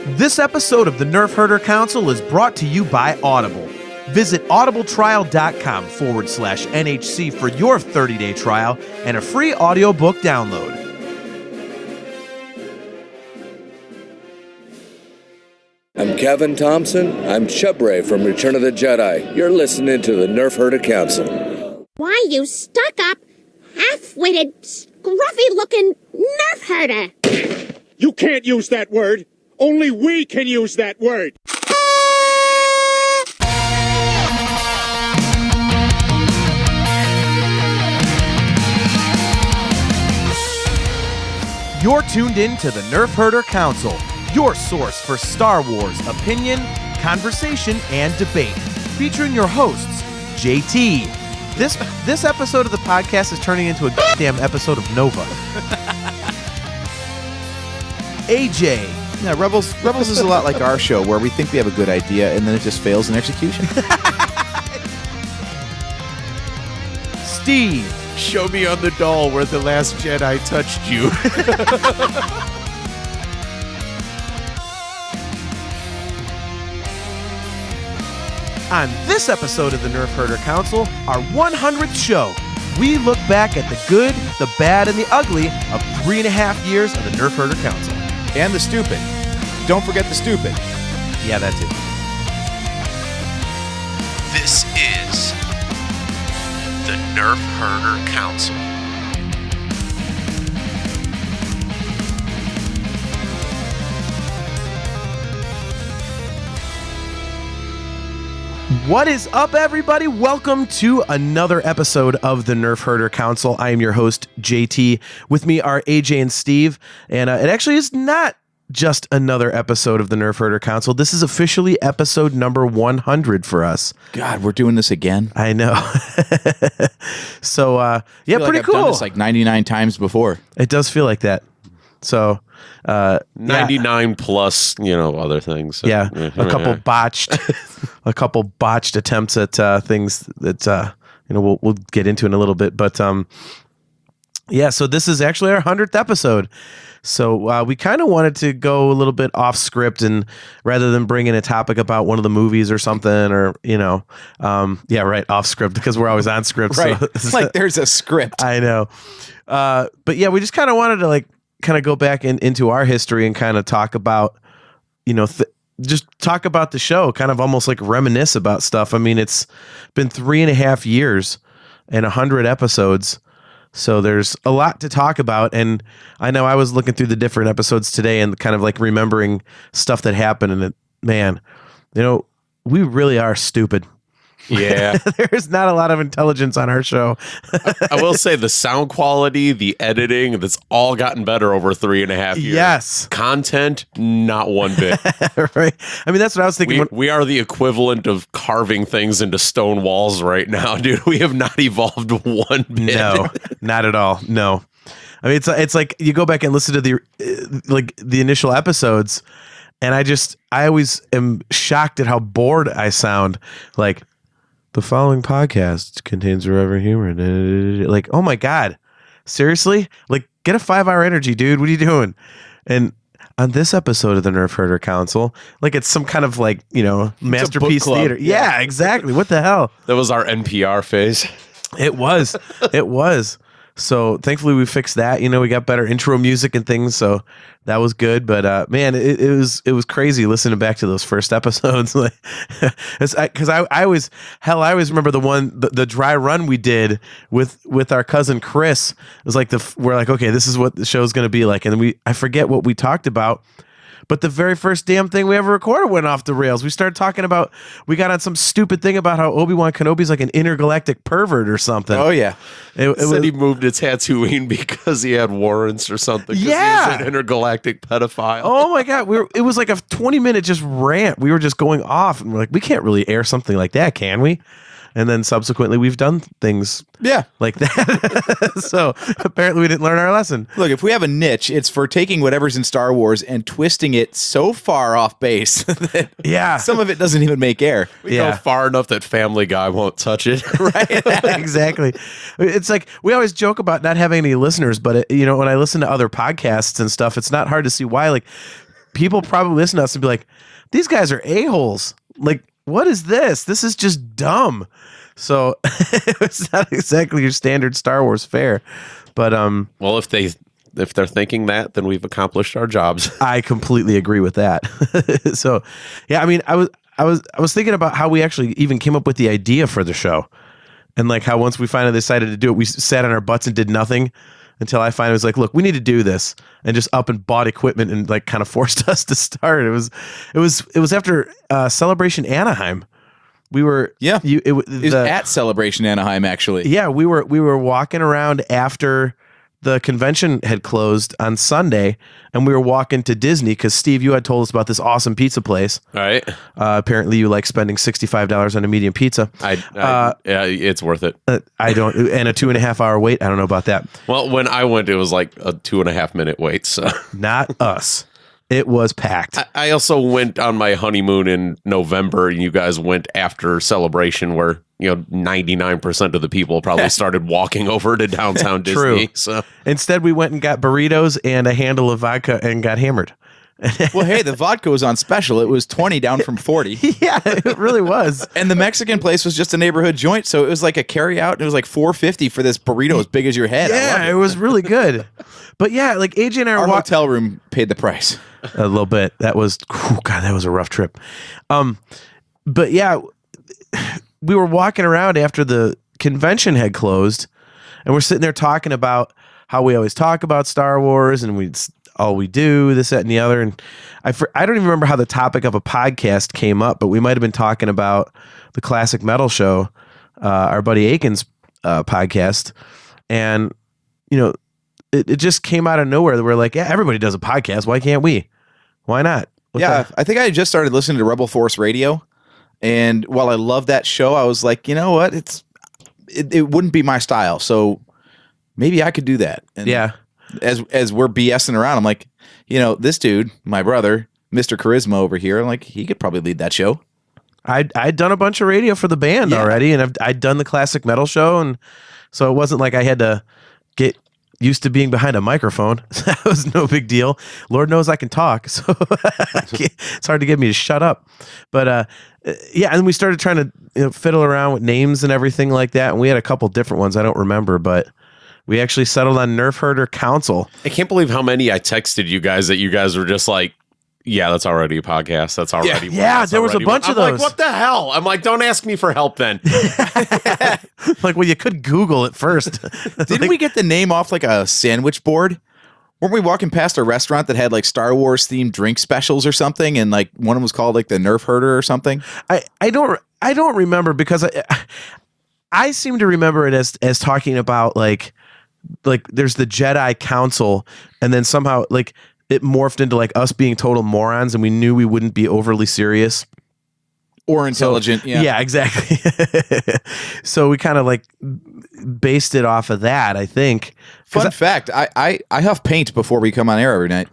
This episode of the Nerf Herder Council is brought to you by Audible. Visit audibletrial.com/NHC for your 30-day trial and a free audiobook download. I'm Kevin Thompson. I'm Chubray from Return of the Jedi. You're listening to the Nerf Herder Council. Why, you stuck-up, half-witted, scruffy-looking Nerf herder. You can't use that word. Only we can use that word. You're tuned in to the Nerf Herder Council, your source for Star Wars opinion, conversation, and debate. Featuring your hosts, JT. This episode of the podcast is turning into a goddamn episode of Nova. AJ. Yeah, Rebels is a lot like our show, where we think we have a good idea and then it just fails in execution. Steve. Show me on the doll where the last Jedi touched you. On this episode of the Nerf Herder Council, our 100th show, we look back at the good, the bad, and the ugly of 3.5 years of the Nerf Herder Council. And the stupid. Don't forget the stupid. Yeah, that's it. This is the Nerf Herder Council. What is up, everybody? Welcome to another episode of the Nerf Herder Council. I am your host, JT. With me are AJ and Steve, and it actually is not just another episode of the Nerf Herder Council. This is officially episode number 100 for us. God, we're doing this again. I know. So, yeah, pretty I've cool. done this like 99 times before. It does feel like that. So, 99 plus, other things. So, yeah, a couple botched attempts at things that we'll get into in a little bit. But yeah, so this is actually our 100th episode. So we kind of wanted to go a little bit off script, and rather than bring in a topic about one of the movies or something, or off script, because we're always on script. Right, so, like there's a script. I know, but yeah, we just kind of wanted to kind of go back into our history and kind of talk about, just talk about the show, kind of almost like reminisce about stuff. I mean, it's been 3.5 years and 100 episodes. So there's a lot to talk about. And I know I was looking through the different episodes today and kind of like remembering stuff that happened. And we really are stupid. Yeah. There's not a lot of intelligence on our show. I will say the sound quality, the editing, that's all gotten better over 3.5 years. Yes. Content, not one bit. Right. I mean, that's what I was thinking. We are the equivalent of carving things into stone walls right now, dude. We have not evolved one bit. No, not at all. No. I mean, it's like you go back and listen to the initial episodes, and I always am shocked at how bored I sound. Like, the following podcast contains irreverent humor. Like, oh my God, seriously? Like, get a 5-hour energy, dude. What are you doing? And on this episode of the Nerf Herder Council, like it's some kind of masterpiece theater. Yeah, exactly. What the hell? That was our NPR phase. It was. It was. So thankfully we fixed that. We got better intro music and things, so that was good. But man, it was crazy listening back to those first episodes. Because I always remember the dry run we did with our cousin Chris. It was like we're like, okay, this is what the show's going to be like, and then I forget what we talked about. But the very first damn thing we ever recorded went off the rails. We started talking about, we got on some stupid thing about how Obi-Wan Kenobi's like an intergalactic pervert or something. Oh, yeah. It said he moved to Tatooine because he had warrants or something. Yeah. He was an intergalactic pedophile. Oh, my God. It was like a 20-minute just rant. We were just going off, and we're like, we can't really air something like that, can we? And then subsequently, we've done things like that. So apparently we didn't learn our lesson. Look, if we have a niche, it's for taking whatever's in Star Wars and twisting it so far off base that some of it doesn't even make air. We go far enough that Family Guy won't touch it. Right? Exactly. It's like, we always joke about not having any listeners, but when I listen to other podcasts and stuff, it's not hard to see why. Like, people probably listen to us and be like, these guys are a-holes. Like, what is this? This is just dumb. So it's not exactly your standard Star Wars fare. But well, if they're thinking that, then we've accomplished our jobs. I completely agree with that. So, yeah, I mean, I was thinking about how we actually even came up with the idea for the show, and like how once we finally decided to do it, we sat on our butts and did nothing until I finally was like, look, we need to do this, and just up and bought equipment and like kind of forced us to start. It was after Celebration Anaheim. We were it was at Celebration Anaheim actually. Yeah, we were walking around after the convention had closed on Sunday, and we were walking to Disney because Steve, you had told us about this awesome pizza place. Right. Apparently, you like spending $65 on a medium pizza. Yeah, it's worth it. I don't, and a 2.5 hour wait. I don't know about that. Well, when I went, it was like a 2.5 minute wait. So not us. It was packed. I also went on my honeymoon in November, and you guys went after Celebration, where 99% of the people probably started walking over to downtown Disney. True. So instead, we went and got burritos and a handle of vodka and got hammered. Well, hey, the vodka was on special. It was 20 down from 40. Yeah, it really was. And the Mexican place was just a neighborhood joint, so it was like a carry out, and it was like $4.50 for this burrito as big as your head. Yeah, it was really good. But yeah, like AJ and I our hotel room paid the price. A little bit. That was that was a rough trip. But yeah, we were walking around after the convention had closed, and we're sitting there talking about how we always talk about Star Wars, and all we do, this, that, and the other. And I don't even remember how the topic of a podcast came up, but we might have been talking about the Classic Metal Show, our buddy Aiken's podcast, and it just came out of nowhere. We're like, yeah, everybody does a podcast. Why can't we? Why not? I think I just started listening to Rebel Force Radio, and while I love that show, I was like, you know what? It wouldn't be my style, so maybe I could do that. And yeah. As we're BSing around, I'm like, this dude, my brother, Mr. Charisma over here, I'm like, he could probably lead that show. I'd done a bunch of radio for the band already, and I'd done the Classic Metal Show, and so it wasn't like I had to get used to being behind a microphone. That was no big deal. Lord knows I can talk, so it's hard to get me to shut up. But yeah, and we started trying to fiddle around with names and everything like that, and we had a couple different ones I don't remember, but we actually settled on Nerf Herder Council. I can't believe how many I texted you guys that you guys were just like, yeah, that's already a podcast. That's already one. Yeah, there was a bunch of those. I'm like, what the hell? I'm like, don't ask me for help then. Like, well, you could Google it first. Didn't we get the name off like a sandwich board? Weren't we walking past a restaurant that had like Star Wars themed drink specials or something, and like one of them was called like the Nerf Herder or something? I don't remember, because I seem to remember it as talking about like there's the Jedi Council, and then somehow like it morphed into like us being total morons, and we knew we wouldn't be overly serious or intelligent. Yeah, exactly. So we kind of like based it off of that, I think. Fun fact, I huff paint before we come on air every night.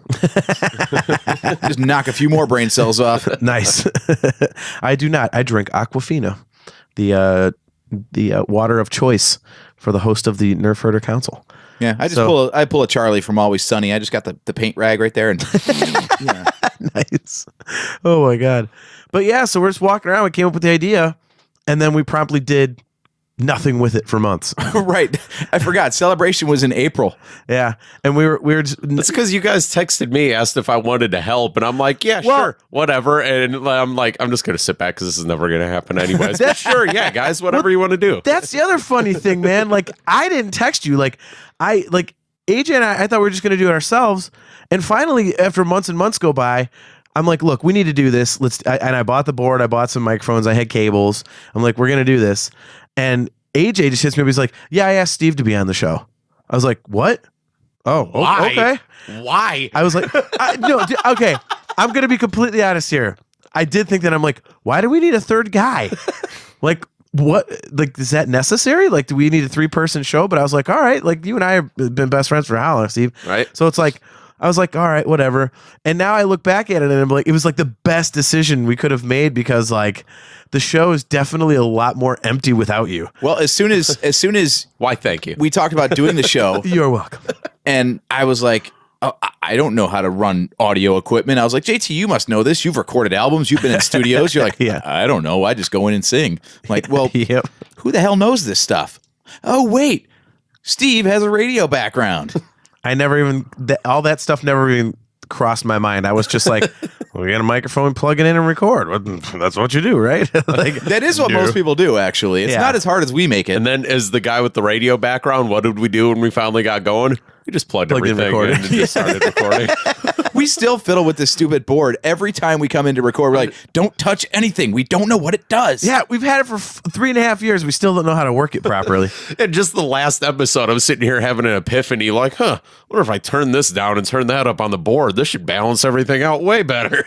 Just knock a few more brain cells off. Nice. I do not. I drink Aquafina, the water of choice for the host of the Nerf Herder Council. Yeah, I pull a Charlie from Always Sunny. I just got the paint rag right there, and yeah. Nice. Oh my god. But yeah, so we're just walking around. We came up with the idea, and then we promptly did nothing with it for months. Right. I forgot. Celebration was in April. Yeah, and we were just, that's because you guys texted me, asked if I wanted to help, and I'm like, yeah, sure, whatever. And I'm like, I'm just gonna sit back because this is never gonna happen anyways. But sure, yeah, guys, whatever you want to do. That's the other funny thing, man. Like, I didn't text you. Like, AJ and I thought we were just gonna do it ourselves. And finally, after months and months go by, I'm like, look, we need to do this. And I bought the board. I bought some microphones. I had cables. I'm like, we're gonna do this. And AJ just hits me up. He's like, yeah, I asked Steve to be on the show. I was like, what? Oh, why? Okay. Why? I was like, no, okay. I'm going to be completely honest here. I did think that. I'm like, why do we need a third guy? Like, what? Like, is that necessary? Like, do we need a 3-person show? But I was like, all right. Like, you and I have been best friends for how long, Steve? Right. So it's like, I was like, all right, whatever. And now I look back at it, and I'm like, it was like the best decision we could have made, because like the show is definitely a lot more empty without you. Well, as soon as why, thank you. We talked about doing the show. You're welcome. And I was like, I don't know how to run audio equipment. I was like, JT, you must know this. You've recorded albums. You've been in studios. You're like, Yeah. I don't know. I just go in and sing. I'm like, well, Yep. who the hell knows this stuff? Oh, wait. Steve has a radio background. I never even all that stuff never even crossed my mind. I was just like, well, we got a microphone, plug it in and record. That's what you do, right? Like, That is what most people do, actually. It's Yeah. not as hard as we make it. And then, as the guy with the radio background, what did we do when we finally got going? We just plugged Plugged in everything in recording. and just started recording. We still fiddle with this stupid board. Every time we come in to record, we're like, don't touch anything. We don't know what it does. yeah, we've had it for 3.5 years. We still don't know how to work it properly. And just the last episode, I was sitting here having an epiphany, like, wonder if I turn this down and turn that up on the board. This should balance everything out way better.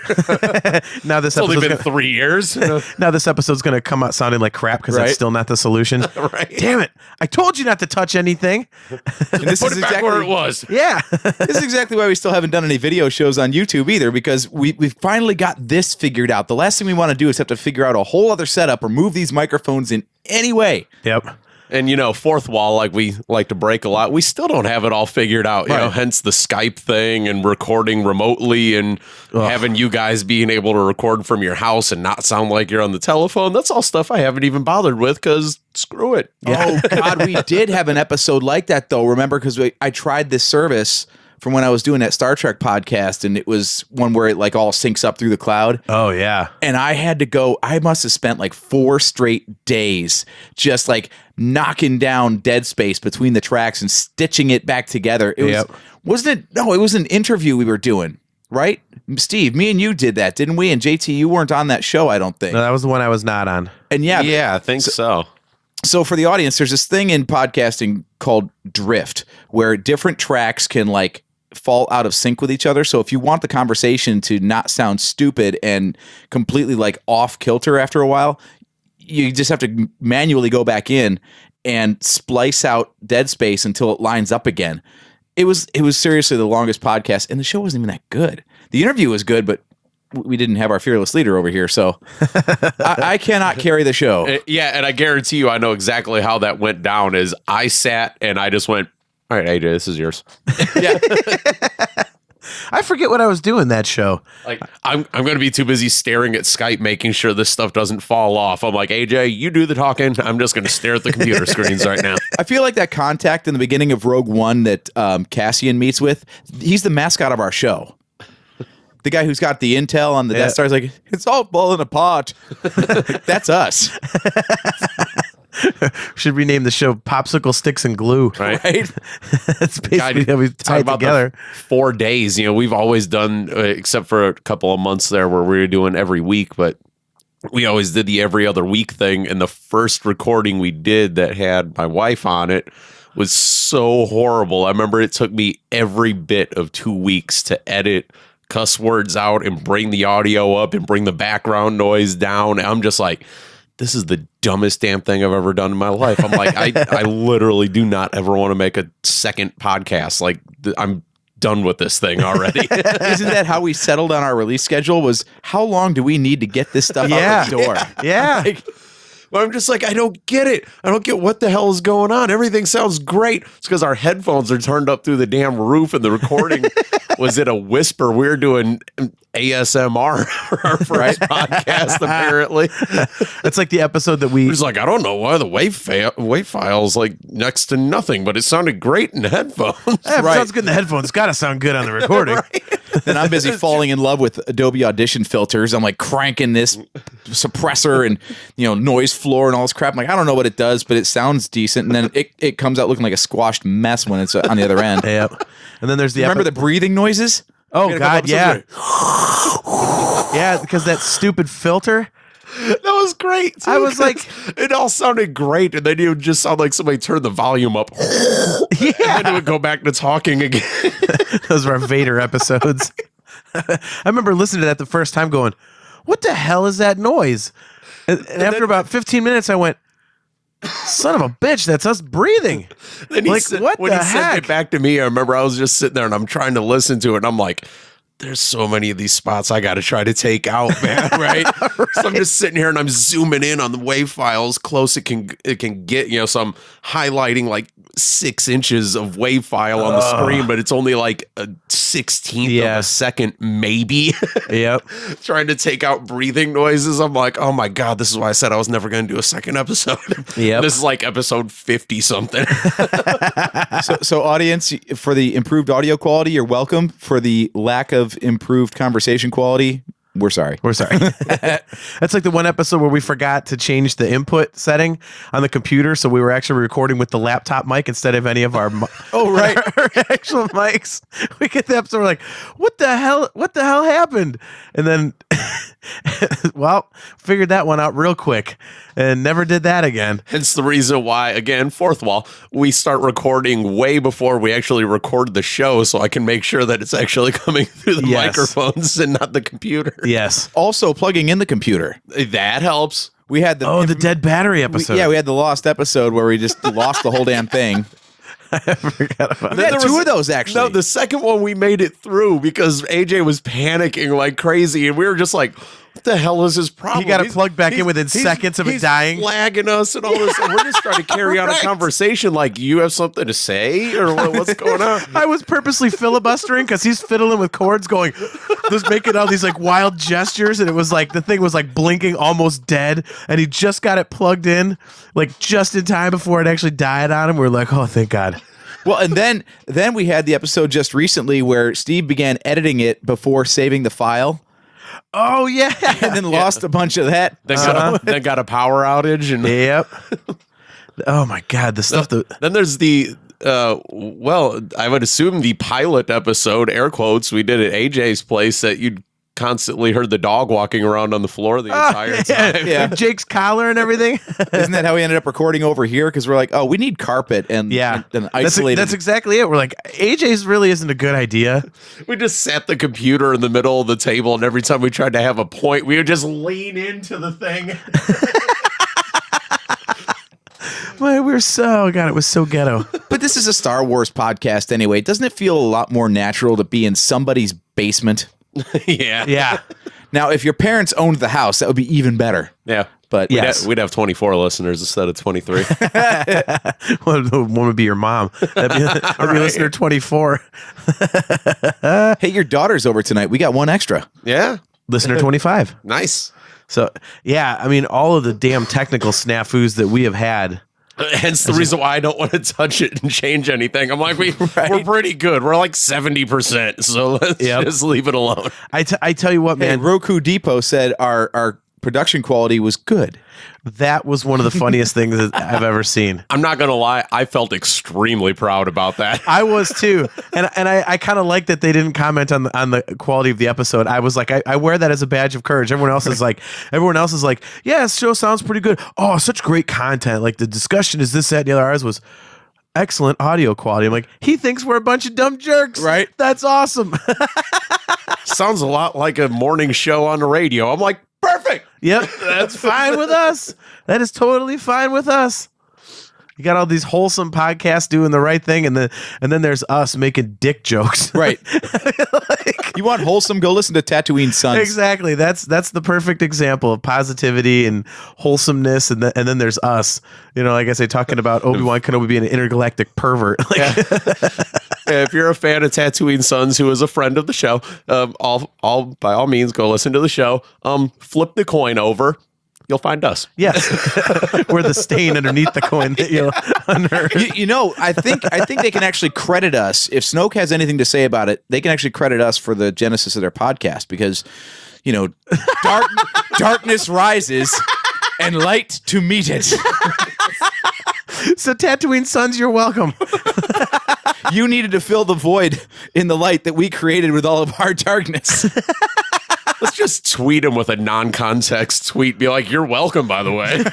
Now this It's only episode's been gonna, 3 years. now this episode's going to come out sounding like crap because Right. that's still not the solution. Right. Damn it! I told you not to touch anything. And this Put is it back where it was. Yeah. This is exactly why we still haven't done any video shows on YouTube either, because we've finally got this figured out. The last thing we want to do is have to figure out a whole other setup or move these microphones in any way. Yep. And, fourth wall, like we like to break a lot, we still don't have it all figured out, you know, hence the Skype thing and recording remotely and having you guys being able to record from your house and not sound like you're on the telephone. That's all stuff I haven't even bothered with because screw it. Oh, God, we did have an episode like that, though. Remember, because I tried this service from when I was doing that Star Trek podcast, and it was one where it like all syncs up through the cloud. Oh yeah. And I had to go, I must have spent like 4 straight days just like knocking down dead space between the tracks and stitching it back together. It Yep. wasn't it? No, it was an interview we were doing, right? Steve, me and you did that, didn't we? And JT, you weren't on that show, I don't think. No, that was the one I was not on. And Yeah, I think so. so for the audience, there's this thing in podcasting called drift, where different tracks can like fall out of sync with each other. So if you want the conversation to not sound stupid and completely like off kilter after a while, you just have to manually go back in and splice out dead space until it lines up again. It was seriously the longest podcast, and the show wasn't even that good. The interview was good, but we didn't have our fearless leader over here, so I cannot carry the show. Yeah, and I guarantee you I know exactly how that went down is I sat and I just went, all right, AJ, this is yours. Yeah. I forget what I was doing that show. Like I'm going to be too busy staring at Skype, making sure this stuff doesn't fall off. I'm like, AJ, you do the talking. I'm just going to stare at the computer screens right now. I feel like that contact in the beginning of Rogue One that Cassian meets with, he's the mascot of our show. The guy who's got the intel on the Death Star is like, it's all falling apart. That's us. Should rename the show Popsicle Sticks and Glue. Right. That's basically how we tie it Talk about together. the 4 days. We've always done, except for a couple of months there where we were doing every week, but we always did the every other week thing. And the first recording we did that had my wife on it was so horrible. I remember it took me every bit of 2 weeks to edit cuss words out and bring the audio up and bring the background noise down. I'm just like, this is the dumbest damn thing I've ever done in my life. I'm like, I literally do not ever want to make a second podcast. Like, I'm done with this thing already. Isn't that how we settled on our release schedule? Was how long do we need to get this stuff out the door? Yeah. But I'm just like, I don't get it. I don't get what the hell is going on. Everything sounds great. It's because our headphones are turned up through the damn roof and the recording was it a whisper. We're doing ASMR for our first podcast, apparently. It's like the episode that we... He's like, I don't know why the wave file's like next to nothing, but it sounded great in the headphones. If it sounds good in the headphones, it's got to sound good on the recording. Then I'm busy falling in love with Adobe Audition filters. I'm like cranking this suppressor and noise floor and all this crap. I'm like, I don't know what it does, but it sounds decent. And then it comes out looking like a squashed mess when it's on the other end. Yep. And then there's the Remember the breathing noises? Oh God, yeah. Yeah, because that stupid filter. That was great. Too, I was like, it all sounded great, and then it would just sound like somebody turned the volume up. yeah. And then it would go back to talking again. Those were our Vader episodes. I remember listening to that the first time going, what the hell is that noise? And after about 15 minutes, I went, son of a bitch, that's us breathing. Then Like, what when the he sent heck? it back to me, I remember I was just sitting there and I'm trying to listen to it, and I'm like, there's so many of these spots I got to try to take out, man. Right? So I'm just sitting here and I'm zooming in on the WAV file as close it can get. So I'm highlighting like 6 inches of WAV file on the screen, but it's only like a 16th of a second, maybe. Yep. Trying to take out breathing noises. I'm like, oh my God, this is why I said I was never going to do a second episode. Yep. This is like episode 50 something. So audience, for the improved audio quality, you're welcome. For the lack of improved conversation quality, we're sorry. We're sorry. That's like the one episode where we forgot to change the input setting on the computer, so we were actually recording with the laptop mic instead of any of our right. our actual mics. We get the episode, we're like, what the hell happened? And then well, figured that one out real quick and never did that again. It's the reason why, again, fourth wall, we start recording way before we actually record the show, so I can make sure that it's actually coming through the microphones and not the computer. Yes. Also, plugging in the computer. That helps. We had the dead battery episode. We had the lost episode where we just lost the whole damn thing. I forgot about We had two of those, actually. No, the second one we made it through because AJ was panicking like crazy, and we were just like, what the hell is his problem? He got it plugged back in within seconds of it dying. He's flagging us and all this. And we're just trying to carry on a conversation like, you have something to say? Or what's going on? I was purposely filibustering because he's fiddling with chords going, just making all these like wild gestures. And it was like, the thing was like blinking almost dead. And he just got it plugged in like just in time before it actually died on him. We were like, oh, thank God. Well, and then we had the episode just recently where Steve began editing it before saving the file. Oh, yeah. And then lost a bunch of that. Then got a power outage. And Yep. Oh, my God. The stuff that. Then there's the, I would assume the pilot episode, air quotes, we did at AJ's place that you'd constantly heard the dog walking around on the floor the entire time. Yeah. Jake's collar and everything. Isn't that how we ended up recording over here? Because we're like, oh, we need carpet and isolated. That's exactly it. We're like, AJ's really isn't a good idea. We just sat the computer in the middle of the table, and every time we tried to have a point, we would just lean into the thing. Well, it was so ghetto. But this is a Star Wars podcast anyway. Doesn't it feel a lot more natural to be in somebody's basement? Yeah. Yeah. Now, if your parents owned the house, that would be even better. Yeah. But yes. We'd have 24 listeners instead of 23. One would be your mom. That'd be listener 24. Hey, your daughter's over tonight. We got one extra. Yeah. Listener 25. Nice. So, yeah, I mean, all of the damn technical snafus that we have had. Hence the reason why I don't want to touch it and change anything. I'm like, we're pretty good. We're like 70%. So let's just leave it alone. I tell you what, man. Hey, Roku Depot said our production quality was good. That was one of the funniest things that I've ever seen. I'm not going to lie. I felt extremely proud about that. I was too. And I kind of like that they didn't comment on the quality of the episode. I was like, I wear that as a badge of courage. Everyone else is like, yeah, this show sounds pretty good. Oh, such great content. Like the discussion is this, that, and the other. Ours was excellent audio quality. I'm like, he thinks we're a bunch of dumb jerks. Right. That's awesome. Sounds a lot like a morning show on the radio. I'm like, perfect. Yep, that's fine with us. That is totally fine with us. You got all these wholesome podcasts doing the right thing, and then there's us making dick jokes. Right. You want wholesome? Go listen to Tatooine Sons. Exactly. That's the perfect example of positivity and wholesomeness, and then there's us. You know, like I say, talking about Obi-Wan Kenobi being an intergalactic pervert. If you're a fan of Tatooine Sons, who is a friend of the show, all by all means, go listen to the show. Flip the coin over. You'll find us. Yes. We're the stain underneath the coin that you'll unearth. I think they can actually credit us. If Snoke has anything to say about it, they can actually credit us for the genesis of their podcast because, darkness rises and light to meet it. So Tatooine Sons, you're welcome. You needed to fill the void in the light that we created with all of our darkness. Let's just tweet him with a non-context tweet. Be like, you're welcome, by the way.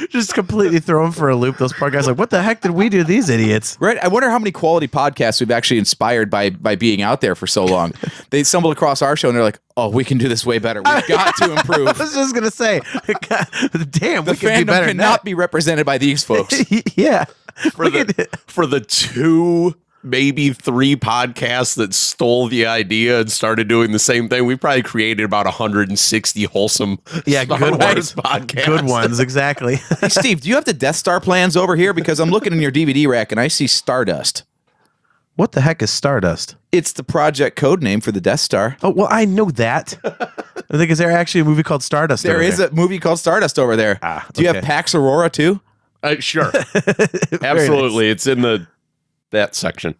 Just completely throw them for a loop. Those poor guys like, what the heck did we do to these idiots? Right. I wonder how many quality podcasts we've actually inspired by being out there for so long. They stumbled across our show and they're like, oh, we can do this way better. We've got to improve. I was just going to say, damn, the we can be better fandom cannot be represented by these folks. Yeah. For the two maybe 3 podcasts that stole the idea and started doing the same thing. We probably created about 160 wholesome Star good Wars ones. podcasts. Good ones, exactly. Hey, Steve, do you have the Death Star plans over here? Because I'm looking in your DVD rack and I see Stardust. What the heck is Stardust? It's the project code name for the Death Star. Oh, well, I know that. I think, is there actually a movie called Stardust? There is a movie called Stardust over there. Do you have okay. Pax Aurora too? Sure. Absolutely. It's in that section.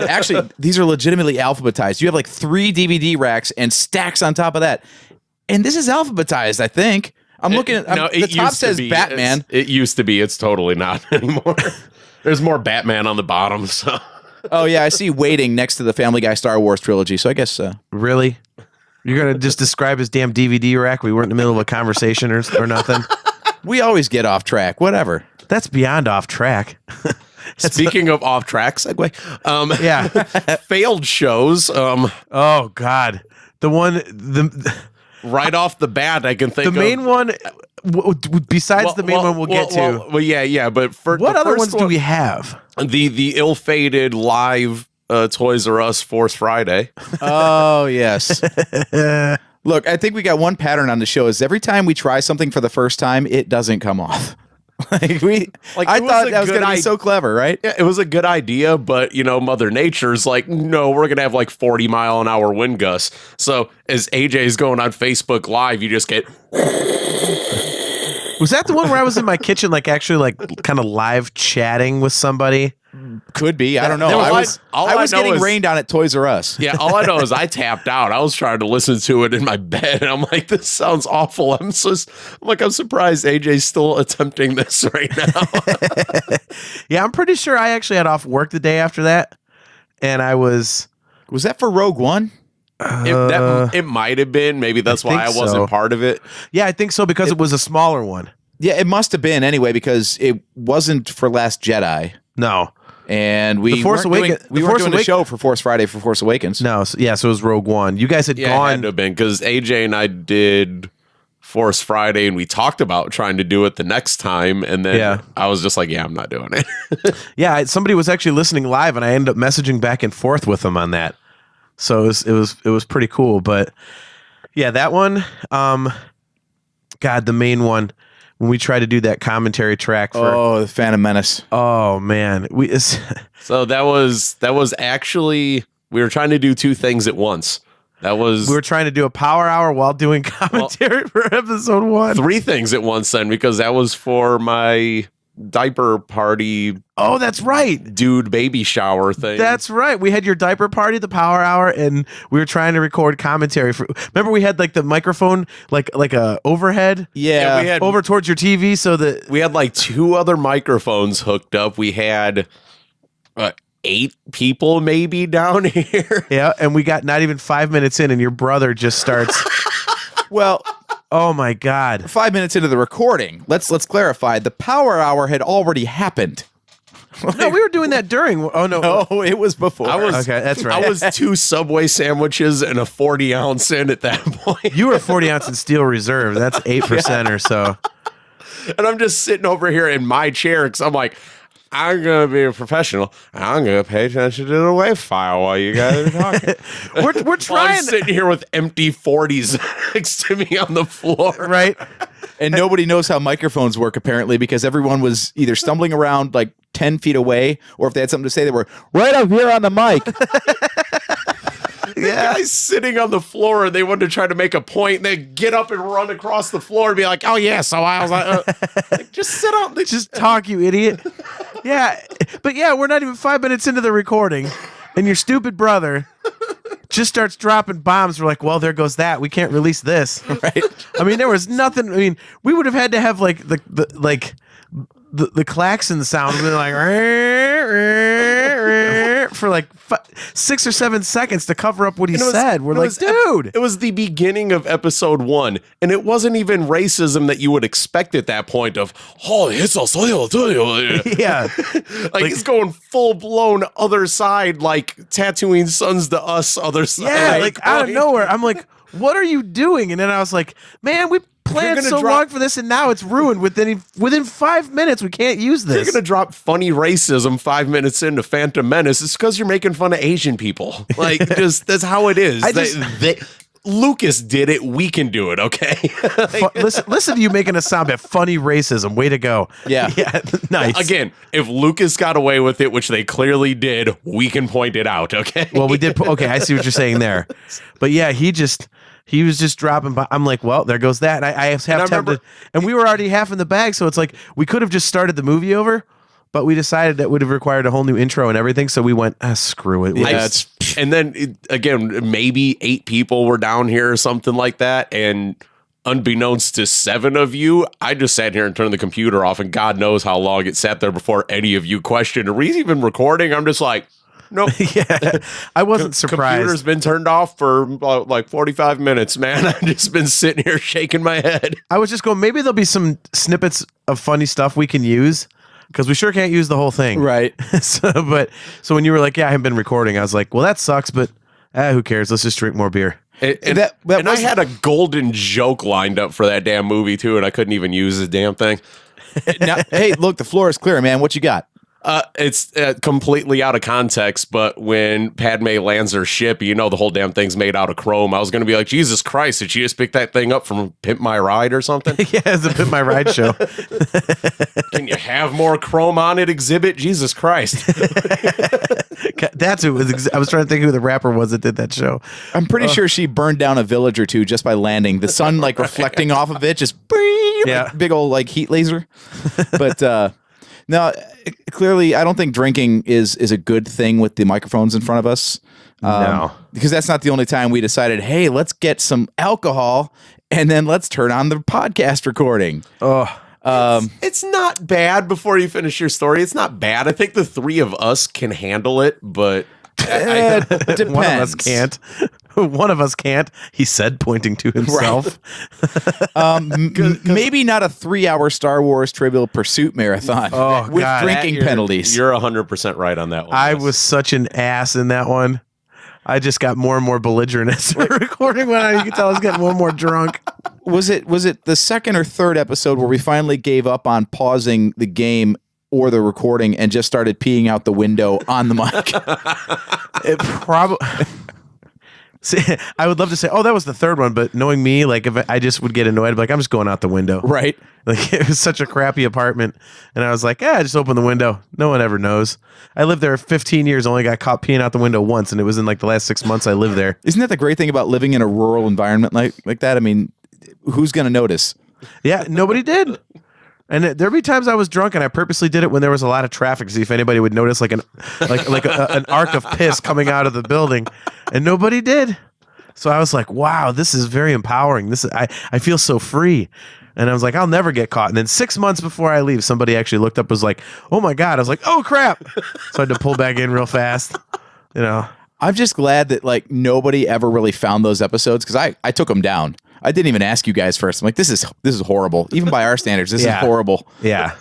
Actually, these are legitimately alphabetized. You have like 3 DVD racks and stacks on top of that. And this is alphabetized, I think. I'm looking at the top says Batman. It used to be. It's totally not anymore. There's more Batman on the bottom. So. Oh, yeah. I see Waiting next to the Family Guy Star Wars trilogy. So I guess. Really? You're going to just describe his damn DVD rack? We weren't in the middle of a conversation or nothing? We always get off track. Whatever. That's beyond off track. Speaking of off track segue, Yeah. failed shows. Oh, God. Right off the bat, I can think the of main one, besides the main one we'll get to. Well, yeah. But for What the other first ones do we have? The ill-fated live Toys R Us Force Friday. Oh, yes. Look, I think we got one pattern on the show is every time we try something for the first time, it doesn't come off. I thought that was going to be so clever, right? Yeah, it was a good idea, but Mother Nature's like, no, we're gonna have like 40-mile-an-hour wind gusts. So as AJ's going on Facebook Live, you just get. Was that the one where I was in my kitchen, like actually like kind of live chatting with somebody? Could be. I don't know. There I was- all I was know getting is- rained on at Toys R Us. Yeah, all I know is I tapped out. I was trying to listen to it in my bed, and I'm like, this sounds awful. I'm surprised AJ's still attempting this right now. Yeah, I'm pretty sure I actually had off work the day after that, and I was. Was that for Rogue One? It might have been. Maybe that's why I think wasn't so. part of it. Yeah, I think so because it was a smaller one. Yeah, it must have been anyway because it wasn't for Last Jedi. No. And we The Force weren't doing, Awakens- we The weren't Force doing a Awakens- show for Force Friday for Force Awakens. No, so it was Rogue One. You guys had Yeah, it had gone. to have been because AJ and I did Force Friday, and we talked about trying to do it the next time, and then Yeah. I was just like, yeah, I'm not doing it. Yeah, somebody was actually listening live, and I ended up messaging back and forth with them on that. So it was pretty cool. But yeah, that one. God, the main one when we tried to do that commentary track for. The Phantom Menace. Oh man, So that was actually, we were trying to do 2 things at once. That was we were trying to do a power hour while doing commentary for episode 1. 3 things at once then, because that was for my diaper party Oh, that's right. dude baby shower thing. That's right. We had your diaper party, the power hour, and we were trying to record commentary for. Remember, we had like the microphone, like a overhead, Yeah. we had over towards your TV, so that we had like 2 other microphones hooked up. We had 8 people maybe down here. yeah, and we got not even 5 minutes in, and your brother just starts. Well, Oh my God. 5 minutes into the recording, let's clarify. The power hour had already happened. No, we were doing that during. Oh no. No, it was before. Okay, that's right. I was 2 Subway sandwiches and a 40-ounce in at that point. You were 40 ounce in steel reserve. That's 8% or so. And I'm just sitting over here in my chair because I'm like, I'm going to be a professional. I'm going to pay attention to the WAV file while you guys are talking. We're While trying, I'm sitting here with empty 40s next to me on the floor. right? And nobody knows how microphones work, apparently, because everyone was either stumbling around like 10 feet away, or if they had something to say, they were right up here on the mic. The guy's sitting on the floor and they wanted to try to make a point and they get up and run across the floor and be like, oh yeah, so I was like, just sit on. Just talk, you idiot. Yeah, but yeah, we're not even 5 minutes into the recording, and your stupid brother just starts dropping bombs. We're like, well, there goes that. We can't release this. Right? I mean, there was nothing. I mean, we would have had to have like the klaxon sound and like for like 6 or 7 seconds to cover up what he said. We're like, dude. It was the beginning of episode 1, and it wasn't even racism that you would expect at that point of, oh, it's a Yeah. like it's going full blown other side, like Tatooine sons to us other side. Yeah, like out of nowhere. I'm like, what are you doing? And then I was like, man, we planned so long for this, and now it's ruined within 5 minutes. We can't use this. You're gonna drop funny racism 5 minutes into Phantom Menace. It's because you're making fun of Asian people. Like, just that's how it is. Lucas did it. We can do it. Okay. Listen to you making a sound bit. Funny racism. Way to go. Yeah. Yeah. Nice. Again, if Lucas got away with it, which they clearly did, we can point it out. Okay. Well, we did. Okay. I see what you're saying there. But yeah, he was just dropping by. I'm like, well, there goes that. And I have to, and we were already half in the bag. So it's like, we could have just started the movie over, but we decided that would have required a whole new intro and everything. So we went, screw it. And then again, maybe 8 people were down here or something like that. And unbeknownst to 7 of you, I just sat here and turned the computer off, and God knows how long it sat there before any of you questioned, are we even recording? I'm just like, nope. Yeah, I wasn't surprised. Computer's been turned off for like 45 minutes, man. I've just been sitting here shaking my head. I was just going, maybe there'll be some snippets of funny stuff we can use, because we sure can't use the whole thing. Right. So when you were like, yeah, I haven't been recording, I was like, well, that sucks, but who cares? Let's just drink more beer. And I had a golden joke lined up for that damn movie, too, and I couldn't even use the damn thing. Now, hey, look, the floor is clear, man. What you got? It's completely out of context, but when Padme lands her ship, you know the whole damn thing's made out of chrome. I was going to be like, Jesus Christ, did she just pick that thing up from Pimp My Ride or something? Yeah, it's a Pimp My Ride show. Can you have more chrome on it exhibit? Jesus Christ. That's who was. I was trying to think who the rapper was that did that show. I'm pretty sure she burned down a village or two just by landing. The sun like reflecting off of it, just big old like heat laser. But no, clearly, I don't think drinking is a good thing with the microphones in front of us. No, because that's not the only time we decided, hey, let's get some alcohol and then let's turn on the podcast recording. It's not bad. Before you finish your story, it's not bad. I think the 3 of us can handle it, but it depends. One of us can't. One of us can't, he said, pointing to himself. Right. Maybe not a 3-hour Star Wars Trivial Pursuit marathon with God, drinking penalties. You're 100% right on that one. I was such an ass in that one. I just got more and more belligerent as we were recording. You could tell I was getting more and more drunk. Was it the second or third episode where we finally gave up on pausing the game or the recording and just started peeing out the window on the mic? It probably. See, I would love to say, oh, that was the third one, but knowing me, like, if I just would get annoyed, I'd be like, I'm just going out the window. Right. Like, it was such a crappy apartment, and I was like, just open the window. No one ever knows. I lived there 15 years, only got caught peeing out the window once, and it was in like the last 6 months I lived there. Isn't that the great thing about living in a rural environment like that? I mean, who's going to notice? Yeah, nobody did. And there'd be times I was drunk, and I purposely did it when there was a lot of traffic to see if anybody would notice, like an arc of piss coming out of the building, and nobody did. So I was like, "Wow, this is very empowering. I feel so free." And I was like, "I'll never get caught." And then 6 months before I leave, somebody actually looked up, was like, "Oh my God!" I was like, "Oh crap!" So I had to pull back in real fast. You know, I'm just glad that like nobody ever really found those episodes, because I took them down. I didn't even ask you guys first. I'm like, this is horrible. Even by our standards, this is horrible. Yeah.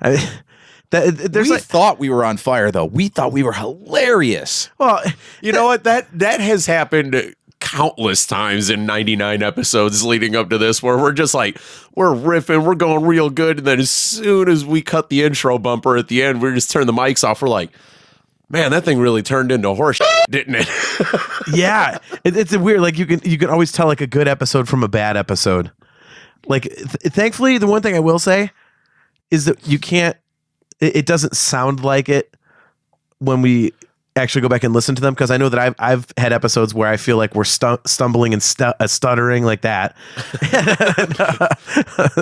We thought we were on fire, though. We thought we were hilarious. Well, you know what? That has happened countless times in 99 episodes leading up to this, where we're just like, we're riffing, we're going real good, and then as soon as we cut the intro bumper at the end, we just turn the mics off. We're like, man, that thing really turned into horse shit, didn't it? Yeah, it's a weird. Like you can always tell like a good episode from a bad episode. Like thankfully, the one thing I will say is that you can't. It doesn't sound like it when we actually go back and listen to them, because I know that I've had episodes where I feel like we're stumbling and stuttering like that.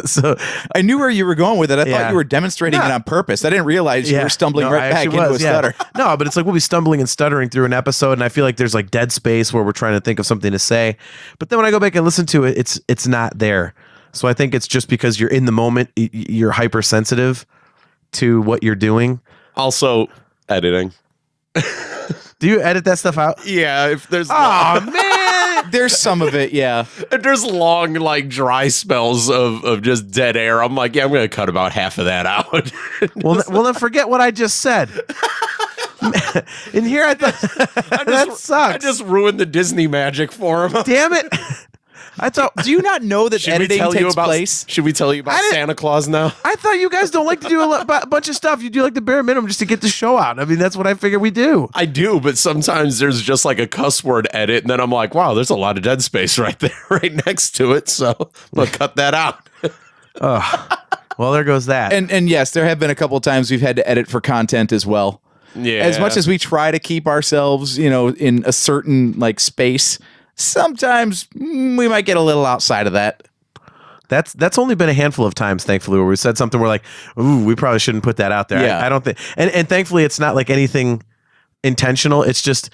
So I knew where you were going with it. I thought you were demonstrating it on purpose. I didn't realize you were stumbling back into a stutter. No, but it's like we'll be stumbling and stuttering through an episode, and I feel like there's like dead space where we're trying to think of something to say. But then when I go back and listen to it, it's not there. So I think it's just because you're in the moment, you're hypersensitive to what you're doing. Also, editing. Do you edit that stuff out? Yeah, if there's man, there's some of it, yeah. If there's long like dry spells of just dead air, I'm like, yeah, I'm gonna cut about half of that out. well, then forget what I just said. In here, I thought that sucks. I just ruined the Disney magic for him. Damn it! I thought. Do you not know that Should we editing tell you takes about place? Should we tell you about Santa Claus now? I thought you guys don't like to do a bunch of stuff. You do like the bare minimum just to get the show out. I mean, that's what I figured we do. I do, but sometimes there's just like a cuss word edit, and then I'm like, wow, there's a lot of dead space right there, right next to it. So I'm gonna cut that out. Well, there goes that. And yes, there have been a couple of times we've had to edit for content as well. Yeah. As much as we try to keep ourselves, in a certain like space, sometimes we might get a little outside of that. That's only been a handful of times, thankfully, where we said something we're like, ooh, we probably shouldn't put that out there. Yeah. I don't think, and thankfully, it's not like anything intentional. It's just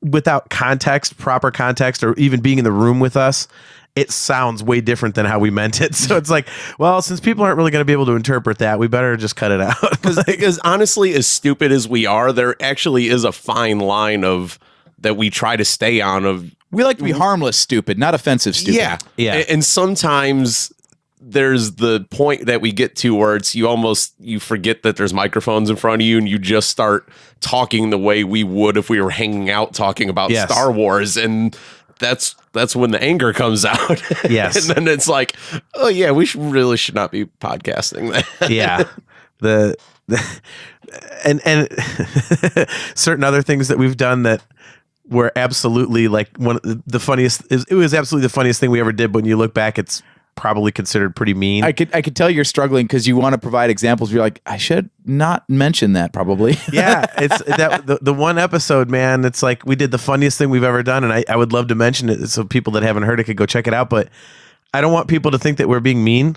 without context, proper context, or even being in the room with us, it sounds way different than how we meant it. So it's like, well, since people aren't really going to be able to interpret that, we better just cut it out. Because honestly, as stupid as we are, there actually is a fine line of that we try to stay on. Of We like to be harmless stupid, not offensive stupid. yeah. Yeah. And sometimes there's the point that we get to where it's you forget that there's microphones in front of you, and you just start talking the way we would if we were hanging out talking about Yes. Star Wars, and that's when the anger comes out. Yes. And then it's like, oh yeah, we should not be podcasting that. Yeah. And certain other things that we've done that were absolutely like one of the funniest. It was absolutely the funniest thing we ever did. But when you look back, it's probably considered pretty mean. I could tell you're struggling because you want to provide examples. You're like, I should not mention that probably. Yeah, it's that the one episode, man. It's like we did the funniest thing we've ever done, and I would love to mention it so people that haven't heard it could go check it out. But I don't want people to think that we're being mean,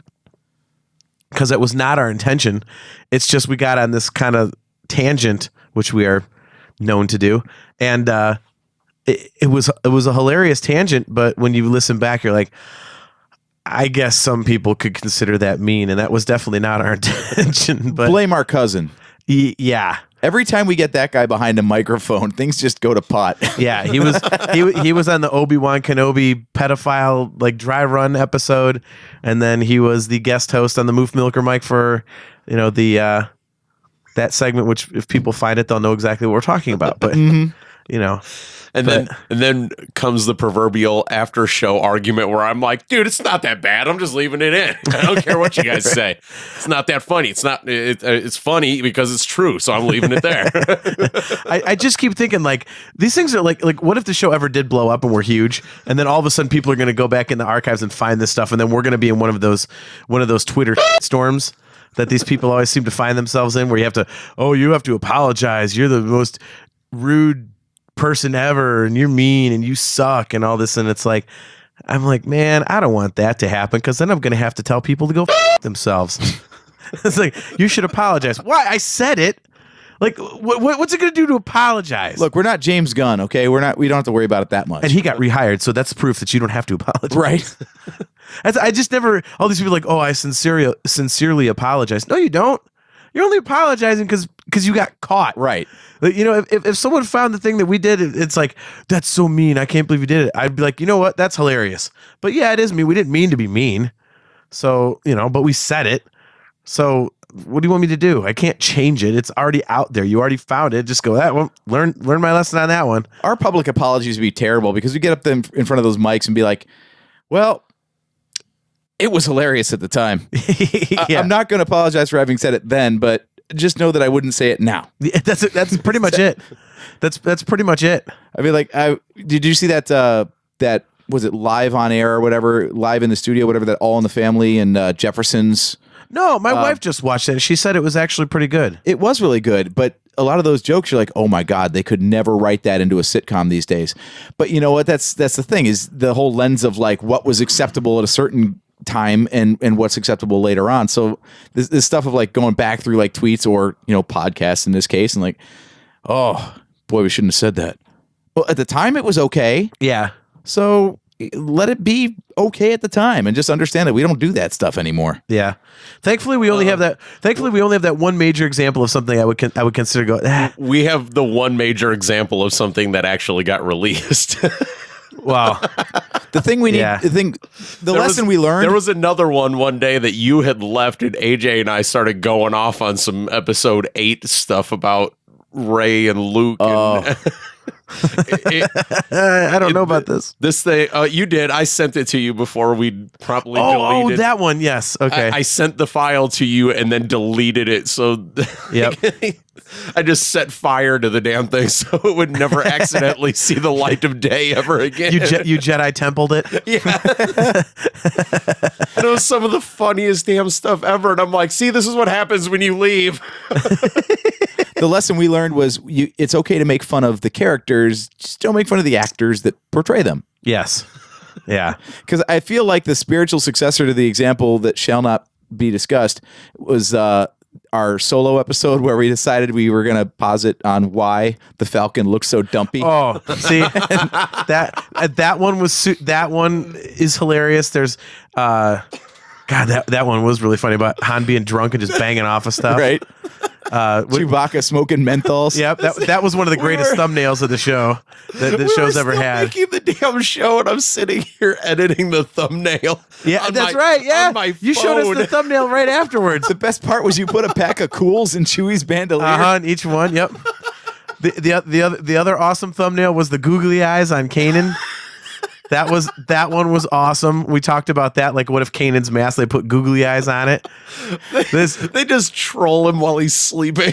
because that was not our intention. It's just we got on this kind of tangent, which we are known to do, and it was a hilarious tangent. But when you listen back, you're like, I guess some people could consider that mean, and that was definitely not our intention. But Blame our cousin. yeah. Every time we get that guy behind a microphone, things just go to pot. Yeah, he was on the Obi-Wan Kenobi pedophile like dry run episode, and then he was the guest host on the Moof Milker Mike for the that segment, which if people find it, they'll know exactly what we're talking about. But And then comes the proverbial after show argument where I'm like, dude, it's not that bad. I'm just leaving it in. I don't care what you guys say. It's not that funny. It's funny because it's true. So I'm leaving it there. I just keep thinking like these things are like what if the show ever did blow up and we're huge, and then all of a sudden people are going to go back in the archives and find this stuff, and then we're going to be in one of those Twitter storms that these people always seem to find themselves in, where you have to apologize. You're the most rude person ever, and you're mean and you suck and all this, and it's like, I'm like, man, I don't want that to happen, because then I'm gonna have to tell people to go themselves. It's like, you should apologize. Why? I said it. Like, what's it gonna do to apologize? Look, we're not James Gunn, okay? We don't have to worry about it that much. And he got rehired, so that's proof that you don't have to apologize. Right. I just never. All these people are like, oh, I sincerely apologize. No, you don't. You're only apologizing because you got caught. Right. If someone found the thing that we did, it's like, that's so mean. I can't believe you did it. I'd be like, you know what? That's hilarious. But yeah, it is mean. We didn't mean to be mean. So, but we said it. So what do you want me to do? I can't change it. It's already out there. You already found it. Just go, that one. Learn my lesson on that one. Our public apologies would be terrible because we get up in front of those mics and be like, well, it was hilarious at the time. Yeah. I'm not going to apologize for having said it then, but just know that I wouldn't say it now. Yeah, that's pretty much it. That's pretty much it. I mean, like, did you see that was it live on air or whatever, live in the studio, whatever, that All in the Family and Jefferson's? No, my wife just watched it. She said it was actually pretty good. It was really good, but a lot of those jokes, you're like, oh my God, they could never write that into a sitcom these days. But you know what? That's the thing, is the whole lens of like what was acceptable at a certain time and what's acceptable later on. So this stuff of like going back through like tweets or podcasts in this case, and like, oh boy, we shouldn't have said that. Well, at the time it was okay. Yeah. So let it be okay at the time, and just understand that we don't do that stuff anymore. Yeah. Thankfully, we only have that. Thankfully, we only have that one major example of something I would consider go. We have the one major example of something that actually got released. Wow. The thing we need, Yeah. the lesson we learned. There was another one day that you had left, and AJ and I started going off on some episode 8 stuff about Ray and Luke. And I don't know about this. This thing, you did. I sent it to you before we promptly Oh, deleted. that one. Yes. Okay. I sent the file to you and then deleted it. So Yep. I just set fire to the damn thing so it would never accidentally see the light of day ever again. You Jedi templed it. Yeah. And it was some of the funniest damn stuff ever. And I'm like, see, this is what happens when you leave. The lesson we learned was it's okay to make fun of the characters, just don't make fun of the actors that portray them. Yes. Yeah. Because I feel like the spiritual successor to the example that shall not be discussed was our solo episode where we decided we were going to posit on why the Falcon looks so dumpy. Oh, see, that one was that one is hilarious. There's God, that one was really funny about Han being drunk and just banging off of stuff. Right. Chewbacca smoking menthols. Yep, that was one of the greatest thumbnails of the show that the show's ever had. Making the damn show, and I'm sitting here editing the thumbnail. Yeah, on that's my- right. Yeah, on my you showed us phone. the thumbnail right afterwards. The best part was you put a pack of Cools in Chewie's bandolier. In each one. Yep. The other awesome thumbnail was the googly eyes on Kanan. That one was awesome. We talked about that. Like, what if Kanan's mask? They put googly eyes on it. They just troll him while he's sleeping.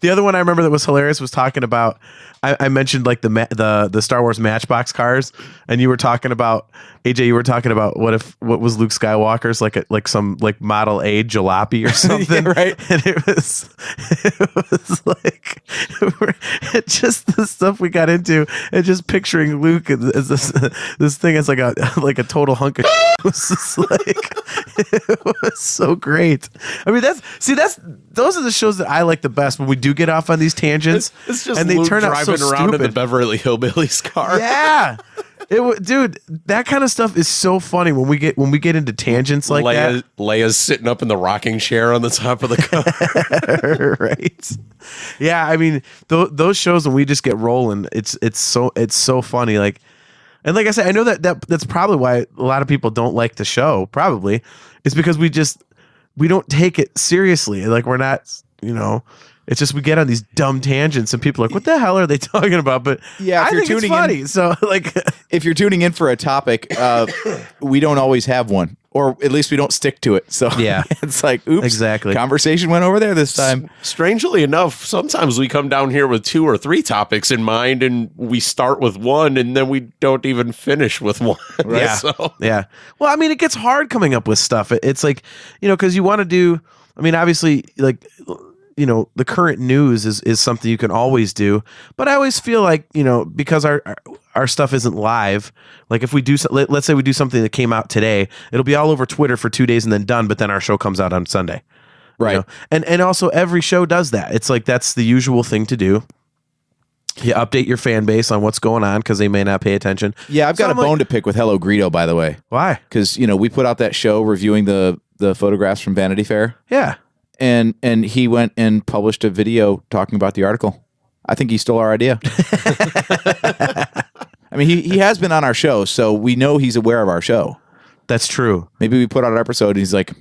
The other one I remember that was hilarious was talking about. I mentioned like the Star Wars Matchbox cars, and you were talking about AJ. You were talking about what was Luke Skywalker's like some Model A jalopy or something, Yeah, right? And it was like just the stuff we got into, and just picturing Luke as this thing as like a total hunk of. It was just like it was so great. I mean, those are the shows that I like the best when we do get off on these tangents. It's just and they Luke turn out driving so around in the stupid. Beverly Hillbillies car. Yeah. Dude, that kind of stuff is so funny when we get into tangents like that. Leia's sitting up in the rocking chair on the top of the car. Right. Yeah, I mean, those shows when we just get rolling, it's so funny. Like, and like I said, I know that's probably why a lot of people don't like the show. Probably, it's because we don't take it seriously. Like, we're not, it's just we get on these dumb tangents, and people are like, "What the hell are they talking about?" But Yeah, if I you're think it's tuning in- funny. So like, If you're tuning in for a topic, we don't always have one, or at least we don't stick to it. So Yeah. it's like, oops, Exactly. conversation went over there this time. Strangely enough, sometimes we come down here with 2 or 3 topics in mind, and we start with one, and then we don't even finish with one. Yeah. So, Yeah. Well, I mean, it gets hard coming up with stuff. It's like, because you want to do, I mean, obviously, like, the current news is something you can always do. But I always feel like, because our stuff isn't live, like if we do, let's say we do something that came out today, it'll be all over Twitter for 2 days and then done. But then our show comes out on Sunday. Right. And also every show does that. It's like, that's the usual thing to do. You update your fan base on what's going on because they may not pay attention. Yeah, I've got So a I'm like, bone to pick with Hello Greedo, by the way, Why? because we put out that show reviewing the photographs from Vanity Fair, Yeah. and he went and published a video talking about the article. I think he stole our idea. I mean, he has been on our show, so we know he's aware of our show. That's true. Maybe we put out an episode and he's like,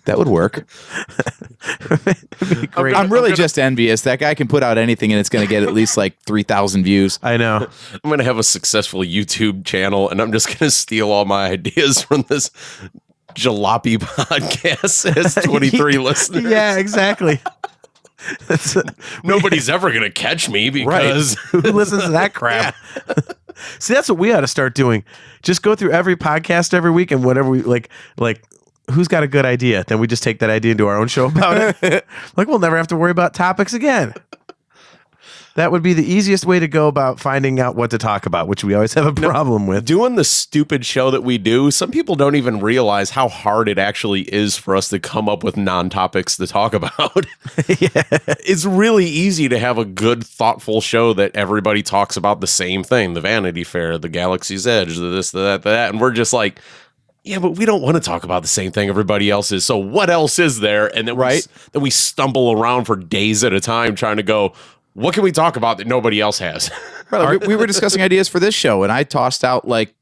that would work. Great. I'm really just envious. That guy can put out anything and it's going to get at least like 3,000 views. I know. I'm going to have a successful YouTube channel, and I'm just going to steal all my ideas from this jalopy podcast. It has 23 listeners. Yeah, exactly. Nobody's ever going to catch me because Who listens to that crap? See, that's what we ought to start doing. Just go through every podcast every week, and whatever we like who's got a good idea, then we just take that idea into our own show about it. Like, we'll never have to worry about topics again. That would be the easiest way to go about finding out what to talk about, which we always have a problem with. doing the stupid show that we do, some people don't even realize how hard it actually is for us to come up with non-topics to talk about. Yeah. It's really easy to have a good, thoughtful show that everybody talks about the same thing, the Vanity Fair, the Galaxy's Edge, the this, the that, and we're just like, yeah, but we don't want to talk about the same thing everybody else is. So what else is there? And then then we stumble around for days at a time trying to go, what can we talk about that nobody else has? Brother, we were discussing ideas for this show, and I tossed out like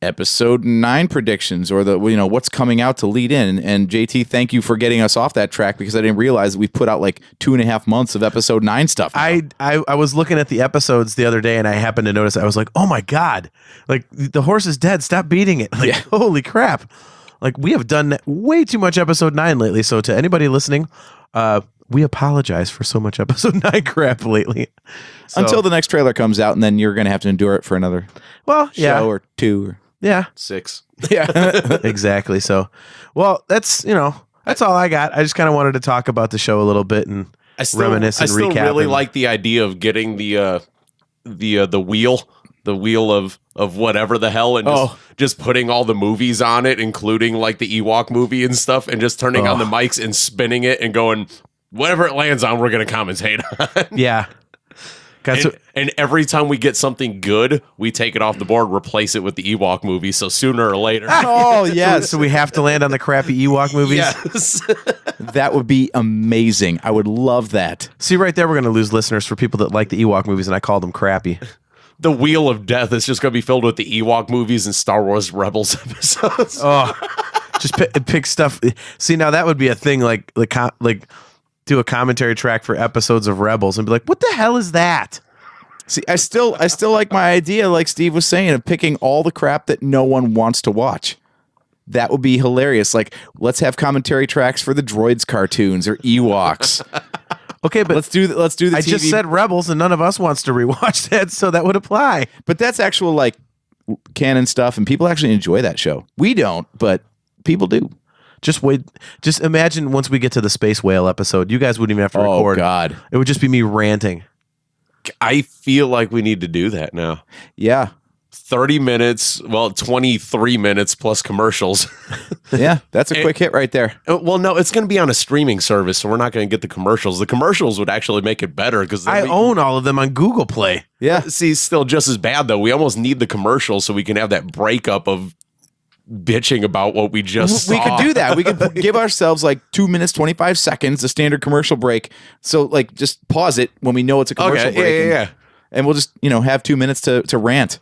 episode 9 predictions or the what's coming out to lead in. And JT, thank you for getting us off that track because I didn't realize that we put out like 2.5 months of episode 9 stuff now. I was looking at the episodes the other day and I happened to notice, I was like, oh my God, like the horse is dead. Stop beating it. Like, holy crap. Like we have done way too much episode 9 lately. So to anybody listening, we apologize for so much episode 9 crap lately. So, until the next trailer comes out, and then you're going to have to endure it for another show or 2 or 6. Yeah, exactly. So, well, that's all I got. I just kind of wanted to talk about the show a little bit and reminisce and recap. I still really like the idea of getting the wheel of whatever the hell and just putting all the movies on it, including like the Ewok movie and stuff, and just turning on the mics and spinning it and going, whatever it lands on, we're going to commentate on. Yeah. And every time we get something good, we take it off the board, replace it with the Ewok movie. So sooner or later. Oh, yes. So we have to land on the crappy Ewok movies? Yes. That would be amazing. I would love that. See, right there, we're going to lose listeners for people that like the Ewok movies, and I called them crappy. The Wheel of Death is just going to be filled with the Ewok movies and Star Wars Rebels episodes. Oh, just pick stuff. See, now that would be a thing, like do a commentary track for episodes of Rebels and be like, what the hell is that? See, I still like my idea, like Steve was saying, of picking all the crap that no one wants to watch. That would be hilarious. Like, let's have commentary tracks for the Droids cartoons or Ewoks. Okay, but let's do the I TV. just said Rebels, and none of us wants to rewatch that, so that would apply. But that's actual like canon stuff, and people actually enjoy that show. We don't, but people do. Just wait. Just imagine once we get to the space whale episode, you guys wouldn't even have to record. Oh God, it would just be me ranting. I feel like we need to do that now. Yeah. 30 minutes, 23 minutes plus commercials. Yeah, that's a quick hit right there. Well, no, it's going to be on a streaming service, so we're not going to get the commercials. The commercials would actually make it better because I own all of them on Google Play. Yeah. See, still just as bad, though. We almost need the commercials so we can have that breakup of bitching about what we just saw. We could do that. We could give ourselves like 2 minutes, 25 seconds, a standard commercial break. So like just pause it when we know it's a commercial break. Yeah. And we'll just, have 2 minutes to rant.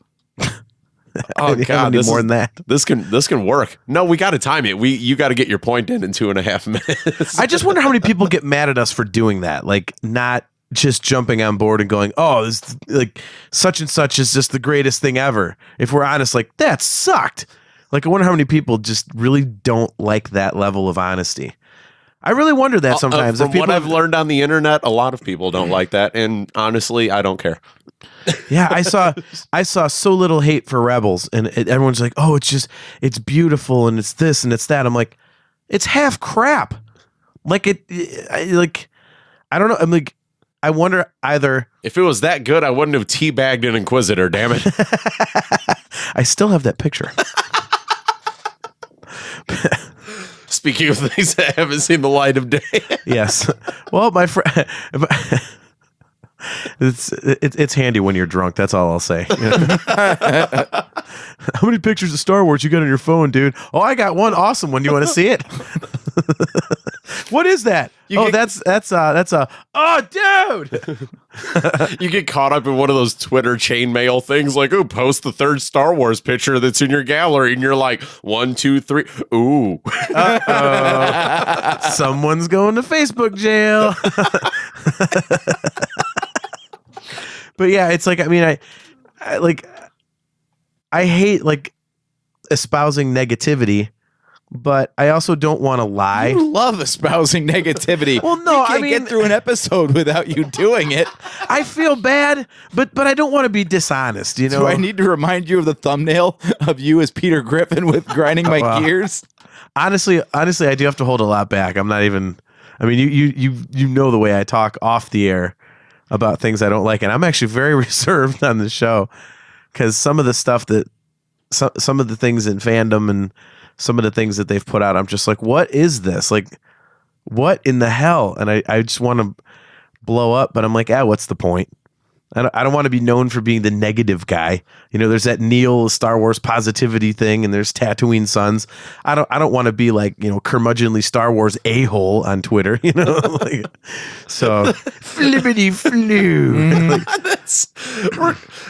Oh God, more than that. This can work. No, we got to time it. You got to get your point in 2.5 minutes. I just wonder how many people get mad at us for doing that. Like not just jumping on board and going, oh, this, like such and such is just the greatest thing ever. If we're honest, like that sucked. Like I wonder how many people just really don't like that level of honesty. I really wonder that sometimes. From what I've learned on the internet, a lot of people don't like that, and honestly, I don't care. Yeah, I saw so little hate for Rebels, and everyone's like, "Oh, it's beautiful, and it's this and it's that." I'm like, it's half crap. Like I don't know. I'm like, I wonder either if it was that good, I wouldn't have teabagged an Inquisitor. Damn it! I still have that picture. Speaking of things that haven't seen the light of day. Yes. Well, my friend, it's handy when you're drunk. That's all I'll say. How many pictures of Star Wars you got on your phone, dude? Oh, I got one awesome one. You want to see it? What is that? That's oh, dude. You get caught up in one of those Twitter chainmail things like, ooh, post the third Star Wars picture that's in your gallery. And you're like, 1, 2, 3. Ooh. Someone's going to Facebook jail. But yeah, it's like, I mean, I hate like espousing negativity, but I also don't want to lie. You love espousing negativity. Well, no, you can't get through an episode without you doing it. I feel bad, but I don't want to be dishonest. You know, do I need to remind you of the thumbnail of you as Peter Griffin with grinding my gears? Honestly, I do have to hold a lot back. I'm not even. I mean, you know the way I talk off the air about things I don't like, and I'm actually very reserved on the show because some of the stuff that some of the things in fandom and some of the things that they've put out, I'm just like, what is this? Like, what in the hell? And I just want to blow up, but I'm like, what's the point? I don't want to be known for being the negative guy. You know, there's that Neil Star Wars positivity thing, and there's Tatooine Sons. I don't want to be like, you know, curmudgeonly Star Wars a-hole on Twitter, you know? Like, so flippity flu.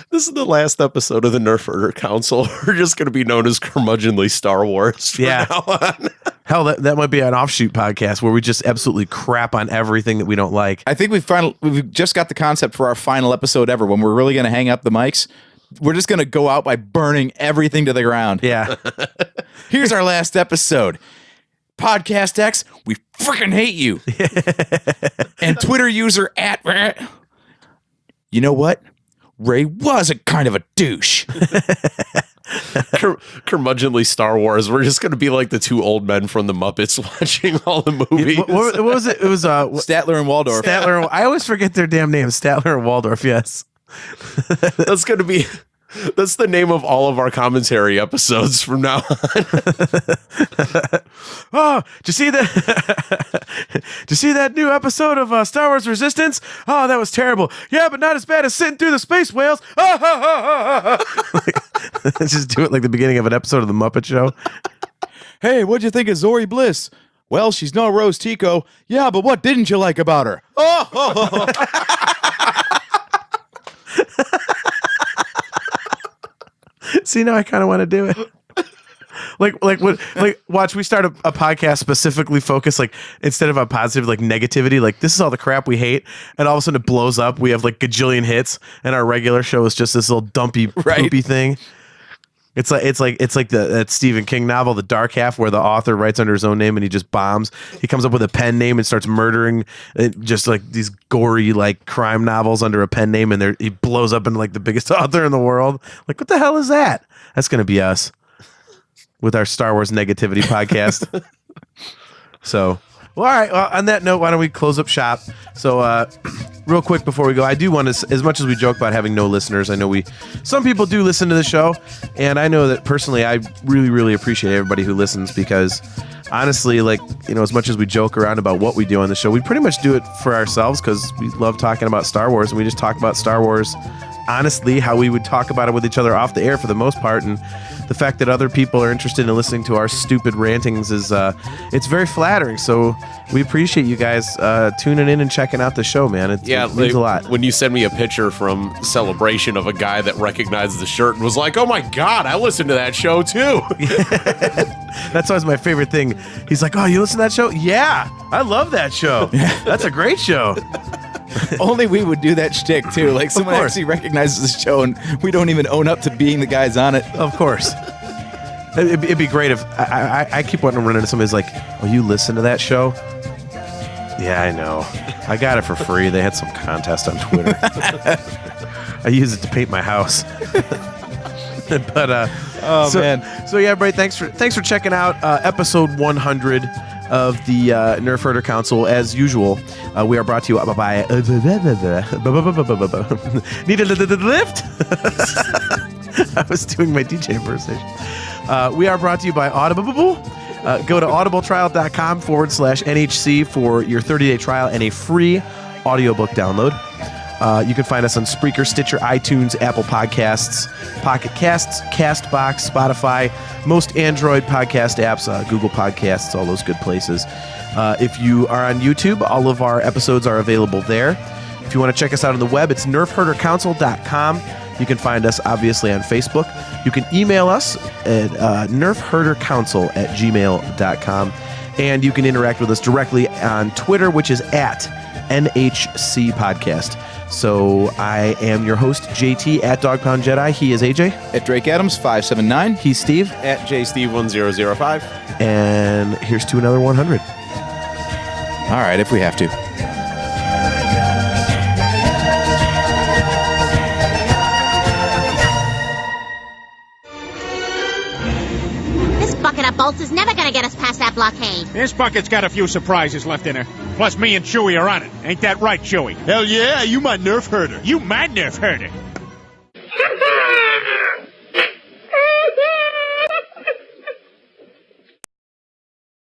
This is the last episode of the Nerf Herder Council. We're just going to be known as curmudgeonly Star Wars from now on. Hell, that might be an offshoot podcast where we just absolutely crap on everything that we don't like. I think we've just got the concept for our final episode ever. When we're really going to hang up the mics, we're just going to go out by burning everything to the ground. Yeah. Here's our last episode. Podcast X, we freaking hate you. And Twitter user @ you know what? Ray was a kind of a douche. Curmudgeonly Star Wars. We're just going to be like the two old men from the Muppets watching all the movies. What was it? It was Statler and Waldorf. I always forget their damn names. Statler and Waldorf. Yes. That's going to be. That's the name of all of our commentary episodes from now on. Oh, did you see that? Did you see that new episode of Star Wars Resistance? Oh, that was terrible. Yeah, but not as bad as sitting through the space whales. Just do it like the beginning of an episode of the Muppet Show. Hey, what'd you think of Zori Bliss? Well, she's no Rose Tico. Yeah, but what didn't you like about her? Oh. See, now I kind of want to do it. Watch, we start a podcast specifically focused, like, instead of a positive, like, negativity, like, this is all the crap we hate, and all of a sudden it blows up. We have, like, gajillion hits, and our regular show is just this little dumpy, poopy thing. It's like that Stephen King novel, The Dark Half, where the author writes under his own name and he just bombs. He comes up with a pen name and starts murdering, just like these gory, like, crime novels under a pen name, and he blows up into, like, the biggest author in the world. Like, what the hell is that? That's gonna be us with our Star Wars negativity podcast. So, well, all right. Well, on that note, why don't we close up shop? So, real quick before we go, I do want to, as much as we joke about having no listeners, I know some people do listen to the show, and I know that personally, I really, really appreciate everybody who listens, because honestly, like, you know, as much as we joke around about what we do on the show, we pretty much do it for ourselves because we love talking about Star Wars, and we just talk about Star Wars honestly, how we would talk about it with each other off the air for the most part. And the fact that other people are interested in listening to our stupid rantings is it's very flattering. So we appreciate you guys tuning in and checking out the show, man. It means a lot. When you send me a picture from Celebration of a guy that recognized the shirt and was like, oh my God, I listened to that show too. That's always my favorite thing. He's like, oh, you listen to that show? Yeah, I love that show. That's a great show. Only we would do that shtick too. Like, someone actually recognizes the show and we don't even own up to being the guys on it. Of course. It'd be great if I keep wanting to run into somebody who's like, oh, you listen to that show? Yeah, I know. I got it for free. They had some contest on Twitter. I use it to paint my house. But man. So yeah, everybody, thanks for checking out episode 100 of the Nerf Herder Council. As usual, we are brought to you by Need a lift? I was doing my DJ impersonation. We are brought to you by Audible. Go to audibletrial.com/NHC for your 30-day trial and a free audiobook download. You can find us on Spreaker, Stitcher, iTunes, Apple Podcasts, Pocket Casts, CastBox, Spotify, most Android podcast apps, Google Podcasts, all those good places. If you are on YouTube, all of our episodes are available there. If you want to check us out on the web, it's nerfherdercouncil.com. You can find us, obviously, on Facebook. You can email us at nerfherdercouncil@gmail.com. And you can interact with us directly on Twitter, which is at NHC Podcast. So I am your host, JT, at Dogpound Jedi. He is AJ. At Drake Adams 579. He's Steve. At JSteve1005. And here's to another 100. All right, if we have to. This bucket of bolts is never gonna get us past that blockade. This bucket's got a few surprises left in her. Plus, me and Chewie are on it. Ain't that right, Chewie? Hell yeah, you my Nerf herder. You my Nerf herder.